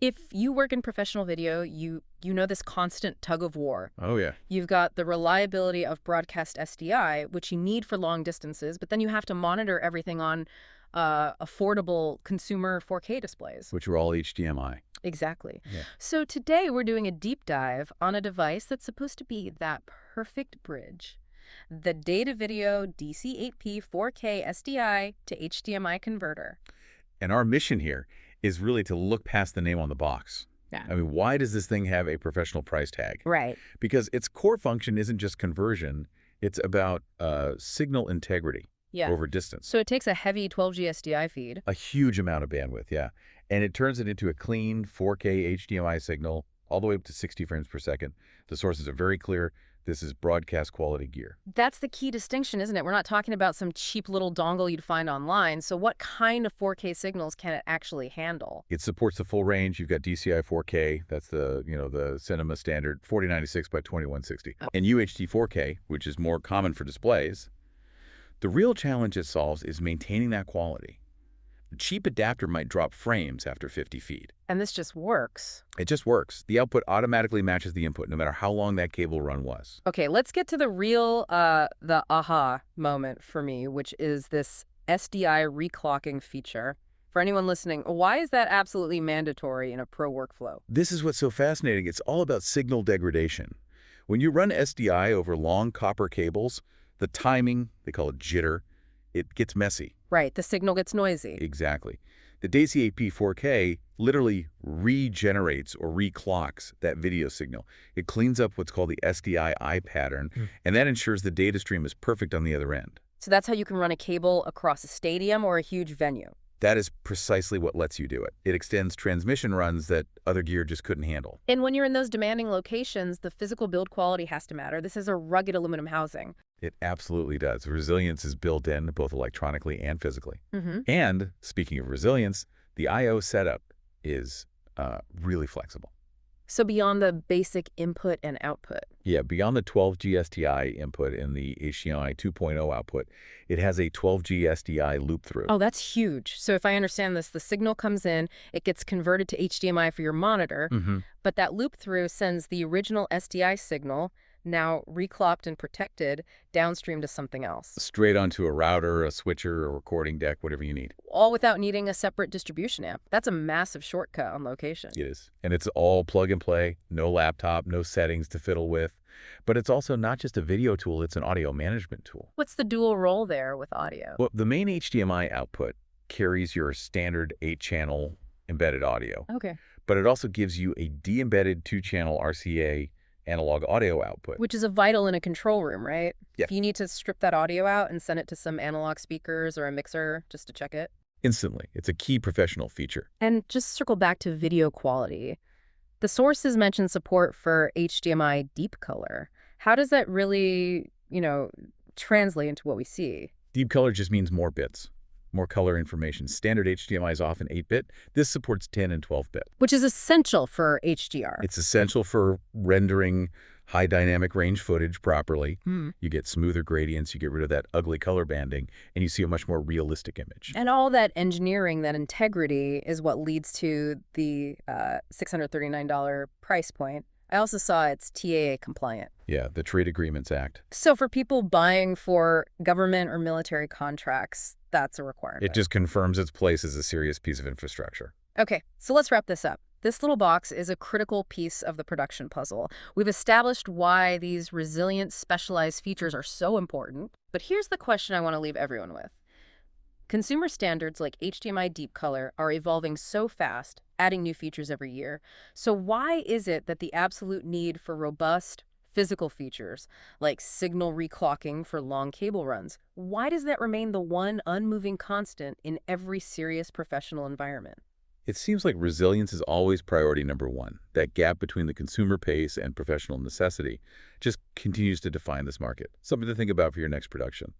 If you work in professional video, you know this constant tug of war. Oh, yeah. You've got the reliability of broadcast SDI, which you need for long distances, but then you have to monitor everything on affordable consumer 4K displays. Which are all HDMI. Exactly. Yeah. So today we're doing a deep dive on a device that's supposed to be that perfect bridge. The Datavideo DAC8P-4K SDI to HDMI converter. And our mission here is really to look past the name on the box. Yeah. I mean, why does this thing have a professional price tag? Right. Because its core function isn't just conversion, it's about signal integrity over distance. So it takes a heavy 12G SDI feed. A huge amount of bandwidth, yeah. And it turns it into a clean 4K HDMI signal all the way up to 60 frames per second. The sources are very clear. This is broadcast quality gear. That's the key distinction, isn't it? We're not talking about some cheap little dongle you'd find online. So what kind of 4K signals can it actually handle? It supports the full range. You've got DCI 4K. That's the cinema standard 4096 by 2160. And UHD 4K, which is more common for displays. The real challenge it solves is maintaining that quality. The cheap adapter might drop frames after 50 feet. And this just works. It just works. The output automatically matches the input, no matter how long that cable run was. Okay, let's get to the real, the aha moment for me, which is this SDI reclocking feature. For anyone listening, why is that absolutely mandatory in a pro workflow? This is what's so fascinating. It's all about signal degradation. When you run SDI over long copper cables, the timing, they call it jitter, it gets messy. Right, the signal gets noisy. Exactly. The DAC8P-4K literally regenerates or reclocks that video signal. It cleans up what's called the SDI pattern, and that ensures the data stream is perfect on the other end. So that's how you can run a cable across a stadium or a huge venue. That is precisely what lets you do it. It extends transmission runs that other gear just couldn't handle. And when you're in those demanding locations, the physical build quality has to matter. This is a rugged aluminum housing. It absolutely does. Resilience is built in both electronically and physically. And speaking of resilience, the I/O setup is really flexible. So beyond the basic input and output. Yeah, beyond the 12G SDI input and the HDMI 2.0 output, it has a 12G SDI loop-through. Oh, that's huge. So if I understand this, the signal comes in, it gets converted to HDMI for your monitor, but that loop-through sends the original SDI signal, now reclocked and protected, downstream to something else. Straight onto a router, a switcher, a recording deck, whatever you need. All without needing a separate distribution amp. That's a massive shortcut on location. It is. And it's all plug and play, no laptop, no settings to fiddle with. But it's also not just a video tool, it's an audio management tool. What's the dual role there with audio? Well, the main HDMI output carries your standard 8-channel embedded audio. Okay. But it also gives you a de-embedded 2-channel RCA analog audio output. Which is a vital in a control room, right? Yeah. If you need to strip that audio out and send it to some analog speakers or a mixer just to check it. Instantly. It's a key professional feature. And just circle back to video quality. The sources mention support for HDMI deep color. How does that really, translate into what we see? Deep color just means more bits, more color information. Standard HDMI is often 8-bit. This supports 10 and 12-bit. Which is essential for HDR. It's essential for rendering high dynamic range footage properly. You get smoother gradients, you get rid of that ugly color banding, and you see a much more realistic image. And all that engineering, that integrity, is what leads to the $639 price point. I also saw it's TAA compliant. Yeah, the Trade Agreements Act. So for people buying for government or military contracts, that's a requirement. It just confirms its place as a serious piece of infrastructure. Okay, so let's wrap this up. This little box is a critical piece of the production puzzle. We've established why these resilient, specialized features are so important. But here's the question I want to leave everyone with. Consumer standards like HDMI deep color are evolving so fast, adding new features every year. So why is it that the absolute need for robust physical features like signal reclocking for long cable runs, why does that remain the one unmoving constant in every serious professional environment? It seems like resilience is always priority number one. That gap between the consumer pace and professional necessity just continues to define this market. Something to think about for your next production.